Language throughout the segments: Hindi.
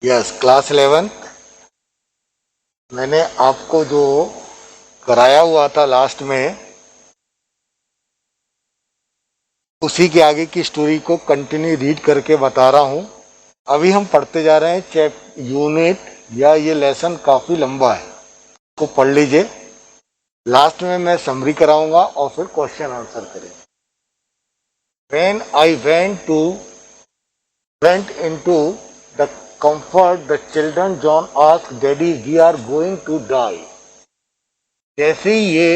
यस, क्लास 11 मैंने आपको जो कराया हुआ था लास्ट में, उसी के आगे की स्टोरी को कंटिन्यू रीड करके बता रहा हूँ। अभी हम पढ़ते जा रहे हैं यूनिट या ये लेसन काफ़ी लंबा है, को पढ़ लीजिए। लास्ट में मैं समरी कराऊंगा और फिर क्वेश्चन आंसर करेंगे। When I went into the comfort, the children John asked, "Daddy, we are going to die." जैसे ही ये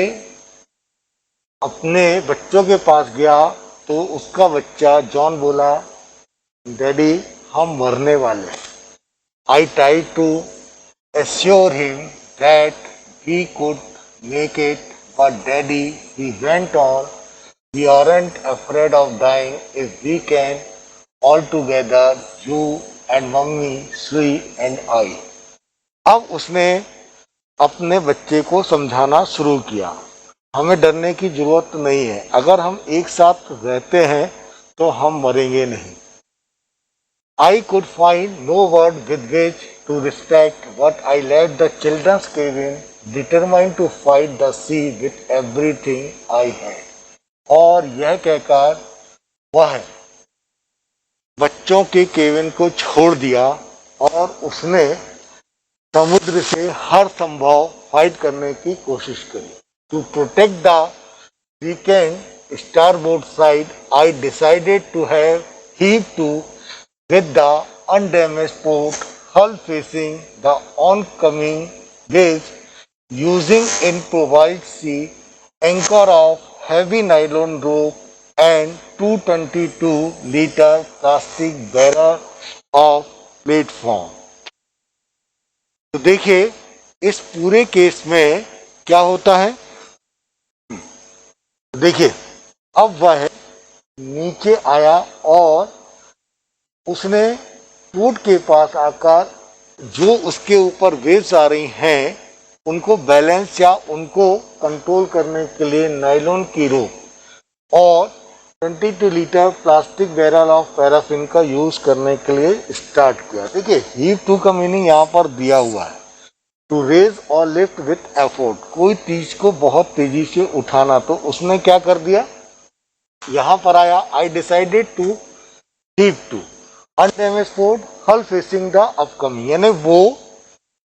अपने बच्चों के पास गया तो उसका बच्चा जॉन बोला, डैडी हम मरने वाले हैं। I try to assure him that we could make it, but daddy, he went on, we aren't afraid of dying if we can all together, you and mummy, Sri and I. अब उसने अपने बच्चे को समझाना शुरू किया, हमें डरने की जरूरत नहीं है, अगर हम एक साथ रहते हैं तो हम मरेंगे नहीं। I could find no word with which to respect what I left the children's cabin, determined to fight the sea with everything I had. और यह कहकर वह बच्चों के केबिन को छोड़ दिया और उसने समुद्र से हर संभव फाइट करने की कोशिश करी। To protect the weakened starboard side, I decided to have heave to with the undamaged port hull facing the oncoming waves, using improvised sea anchor of heavy nylon rope and 222-liter plastic barrel of platform. तो देखिए इस पूरे केस में क्या होता है। देखिए अब वह नीचे आया और उसने पोर्ट के पास आकर जो उसके ऊपर वेव्स आ रही हैं उनको बैलेंस या उनको कंट्रोल करने के लिए नायलॉन की रोप और 22 litre plastic barrel of paraffin का यूज करने के लिए स्टार्ट किया। देखिए हीव टू का मीनिंग यहाँ पर दिया हुआ है, टू रेज और लिफ्ट विथ एफोर्ट, कोई चीज को बहुत तेजी से उठाना। तो उसने क्या कर दिया, यहाँ पर आया, I decided to heave to undamaged port hull facing the upcoming, यानी वो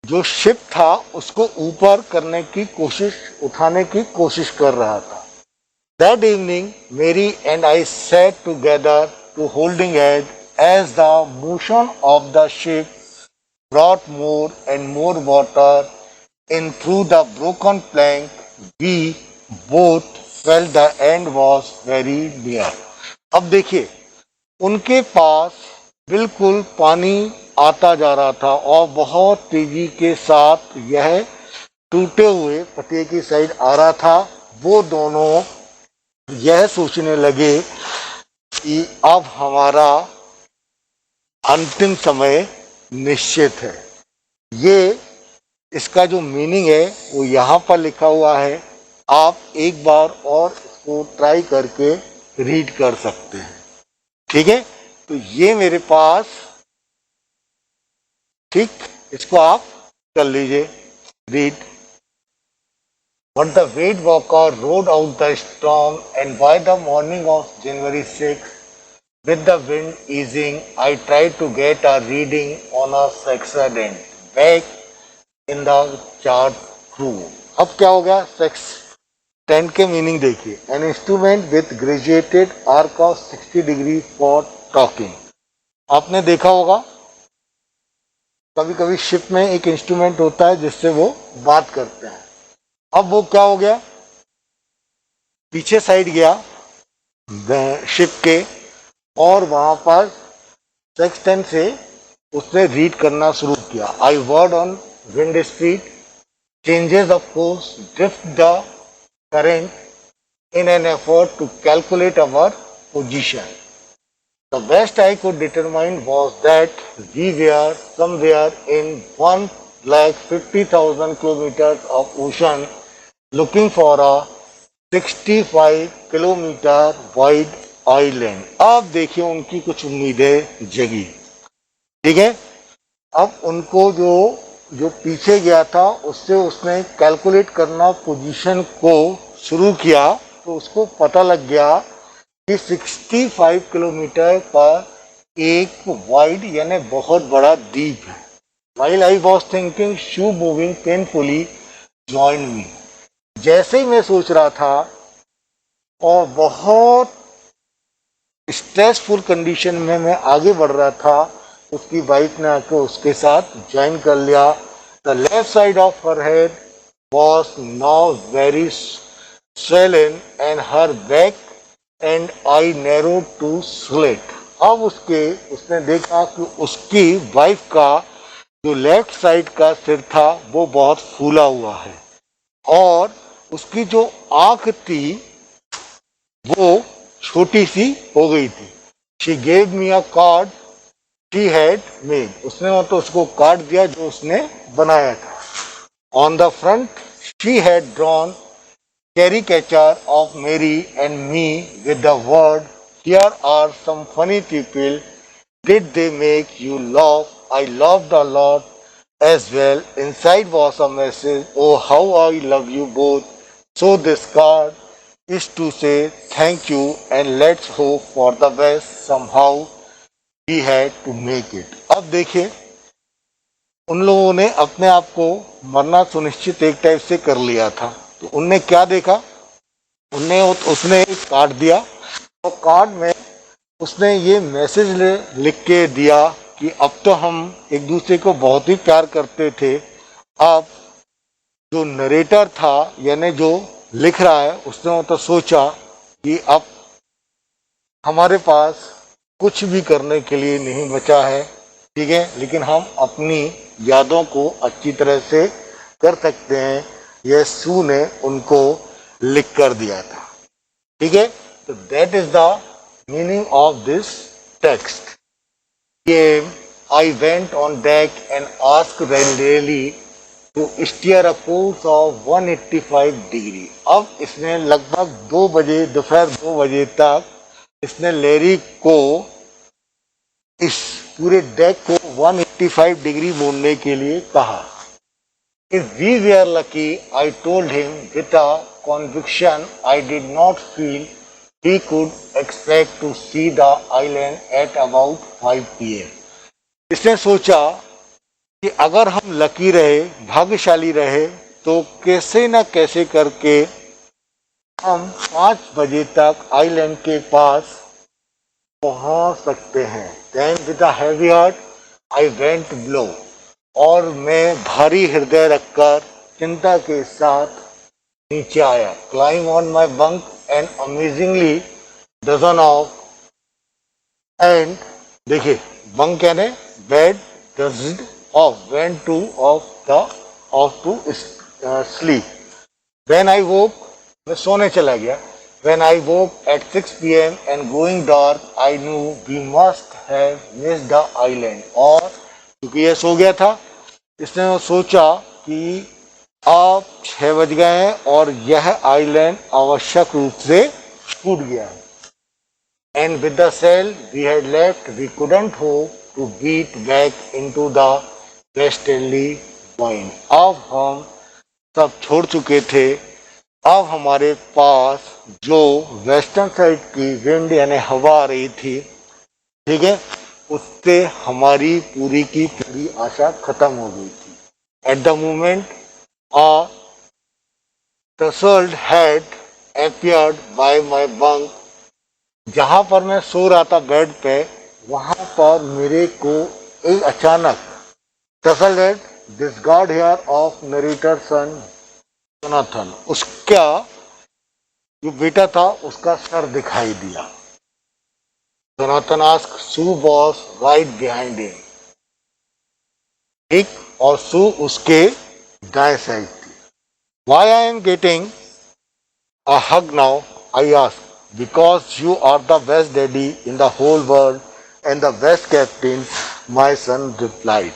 जो शिप था उसको ऊपर करने की कोशिश, उठाने की कोशिश कर रहा था। That evening Mary and I sat together to holding as as the motion of the ship brought more and more water in through the broken plank, we both felt the end was very near. अब देखिए उनके पास बिल्कुल पानी आता जा रहा था और बहुत तेजी के साथ यह टूटे हुए पटिए की साइड आ रहा था। वो दोनों यह सोचने लगे कि अब हमारा अंतिम समय निश्चित है। ये इसका जो मीनिंग है वो यहाँ पर लिखा हुआ है, आप एक बार और इसको ट्राई करके रीड कर सकते हैं। ठीक है, तो ये मेरे पास, ठीक, इसको आप कर लीजिए read. But the weight walker rode out the storm, and by the morning of January 6, with the wind easing, I tried to get a reading on a sextant back in the chart crew. अब क्या हो गया, सेक्सटेंट के मीनिंग देखिए, an instrument with graduated arc of 60 degree for talking. आपने देखा होगा कभी कभी शिप में एक इंस्ट्रूमेंट होता है जिससे वो बात करते हैं। अब वो क्या हो गया, पीछे साइड गया शिप के और वहां पर सेक्सटेंट से उसने रीड करना शुरू किया। I word on wind speed, changes of course, drift the current in an effort to calculate our position. The best I could determine was that we were somewhere in 150,000 kilometers of ocean looking for a 65 kilometre wide island. अब देखिए उनकी कुछ उम्मीदें जगी। ठीक है, अब उनको जो पीछे गया था उससे उसने कैलकुलेट करना पोजीशन को शुरू किया, तो उसको पता लग गया कि 65 किलोमीटर पर एक वाइड यानी बहुत बड़ा द्वीप है। While I was thinking, shoe moving painfully joined me. जैसे ही मैं सोच रहा था और बहुत स्ट्रेसफुल कंडीशन में मैं आगे बढ़ रहा था, उसकी वाइफ ने आकर उसके साथ ज्वाइन कर लिया। The left side of her head was now very swollen and her back and eye narrowed to slit. अब उसने देखा कि उसकी वाइफ का जो लेफ्ट साइड का सिर था वो बहुत फूला हुआ है और उसकी जो आंख थी वो छोटी सी हो गई थी। She gave me a card she had made. उसने तो उसको कार्ड दिया जो उसने बनाया था। On the front she had drawn caricature of Mary and me with the word, "Here are some funny people. Did they make you laugh? I laughed a lot as well." Inside was a message, "Oh, how I love you both." So this card is to say thank you and let's hope for the best. Somehow we had to make it. अब देखिए, उन लोगों ने अपने आप को मरना सुनिश्चित एक टाइप से कर लिया था। तो उनने क्या देखा, उसने एक कार्ड दिया और कार्ड में उसने ये मैसेज लिख के दिया कि अब तो हम एक दूसरे को बहुत ही प्यार करते थे। अब जो नरेटर था यानी जो लिख रहा है उसने तो सोचा कि अब हमारे पास कुछ भी करने के लिए नहीं बचा है, ठीक है, लेकिन हम अपनी यादों को अच्छी तरह से कर सकते हैं। यह सू ने उनको लिख कर दिया था, ठीक है। तो that is the meaning of this text. I went on deck and asked Riley to steer a course of 185 degree. अब इसने लगभग 2 बजे, दोपहर 2 बजे तक इसने लेरी को इस पूरे डेक को 185 डिग्री मोड़ने के लिए कहा। If we were lucky, I told him with a conviction I did not feel he could expect to see the island at about 5 p.m. इसने सोचा कि अगर हम लकी रहे, भाग्यशाली रहे, तो कैसे न कैसे करके हम 5 बजे तक आइलैंड के पास पहुंच सकते हैं। Then with a heavy heart, I went below. और मैं भारी हृदय रखकर चिंता के साथ नीचे आया। Climb on my bunk and amazingly dozen of and देखिए bunk यानी bed, dozen of went to sleep. When I woke, मैं सोने चला गया। When I woke at 6 p.m. and going dark, I knew we must have missed the island. और क्योंकि ये सो गया था, इसने सोचा कि अब 6 बज गए हैं और यह आइलैंड आवश्यक रूप से छूट गया है। And with the sail we had left, we couldn't hope to beat back into the westerly wind. अब हम सब छोड़ चुके थे। अब हमारे पास जो वेस्टर्न साइड की विंड यानी हवा आ रही थी, ठीक है, उससे हमारी पूरी की पूरी आशा खत्म हो गई थी। At the moment a tousled head appeared by my bunk. जहाँ पर मैं सो रहा था बेड पे, वहाँ पर मेरे को एक अचानक tousled head, this god hair of narrator son Jonathan, उसका जो बेटा था उसका सर दिखाई दिया। Jonathan asked, Sue was right behind him, ठीक, और सू उसके दाएं साइड थी। Why I am getting a hug now, I ask, because you are the best daddy in the whole world and the best captain, my son replied.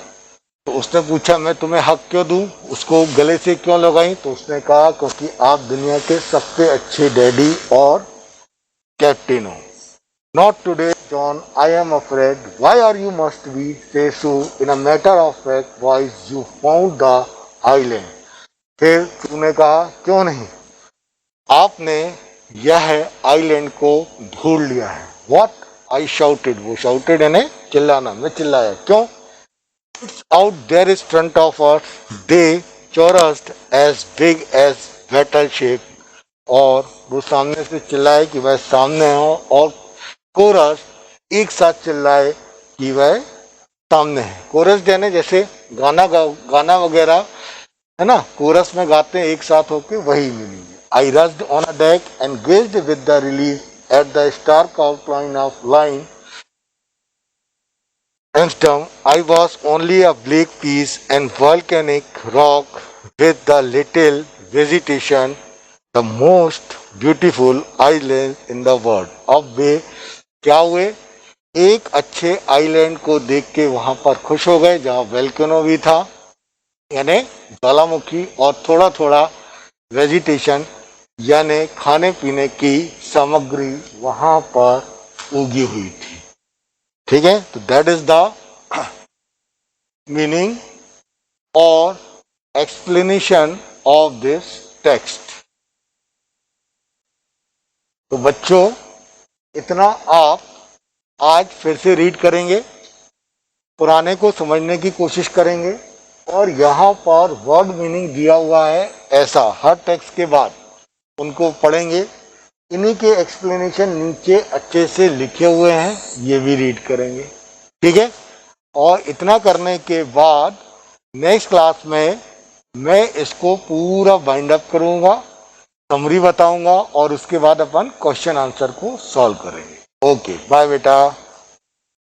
तो उसने पूछा मैं तुम्हें हक क्यों दूं, उसको गले से क्यों लगाई? तो उसने कहा क्योंकि आप दुनिया के सबसे अच्छे डैडी और कैप्टन हो। Not today, John, I am afraid. Why are you must be? Say so in a matter of fact voice you found the island. फिर तूने कहा क्यों नहीं, आपने यह आइलैंड को ढूंढ लिया है. What? I shouted. वो shouted यानी चिल्लाना, मैं चिल्लाया. क्यों? It's out there is front of us. They chorused as big as battleship. और वो सामने से चिल्लाए कि वह सामने हो, और कोरस एक साथ चिल्लाए कि वह सामने है. कोरस यानी जैसे गाना वगैरह है ना, कोरस में गाते हैं एक साथ होके, वही मीनिंग है. I rested on a deck and gazed with the relief at the stark outline of line anstem. I was only a black piece and volcanic rock with the little vegetation, the most beautiful island in the world. अब वे क्या हुए, एक अच्छे आइलैंड को देख के वहां पर खुश हो गए जहां वेल्केनो भी था, यानी ज्वालामुखी, और थोड़ा थोड़ा वेजिटेशन यानी खाने पीने की सामग्री वहां पर उगी हुई थी. ठीक है, तो दैट इज द मीनिंग और एक्सप्लेनेशन ऑफ दिस टेक्स्ट. तो बच्चों, इतना आप आज फिर से रीड करेंगे, पुराने को समझने की कोशिश करेंगे, और यहाँ पर वर्ड मीनिंग दिया हुआ है ऐसा हर टेक्स्ट के बाद उनको पढ़ेंगे. इन्हीं के एक्सप्लेनेशन नीचे अच्छे से लिखे हुए हैं, ये भी रीड करेंगे. ठीक है, और इतना करने के बाद नेक्स्ट क्लास में मैं इसको पूरा बाइंड अप करूँगा, समरी बताऊंगा, और उसके बाद अपन क्वेश्चन आंसर को सॉल्व करेंगे. ओके, बाय बेटा.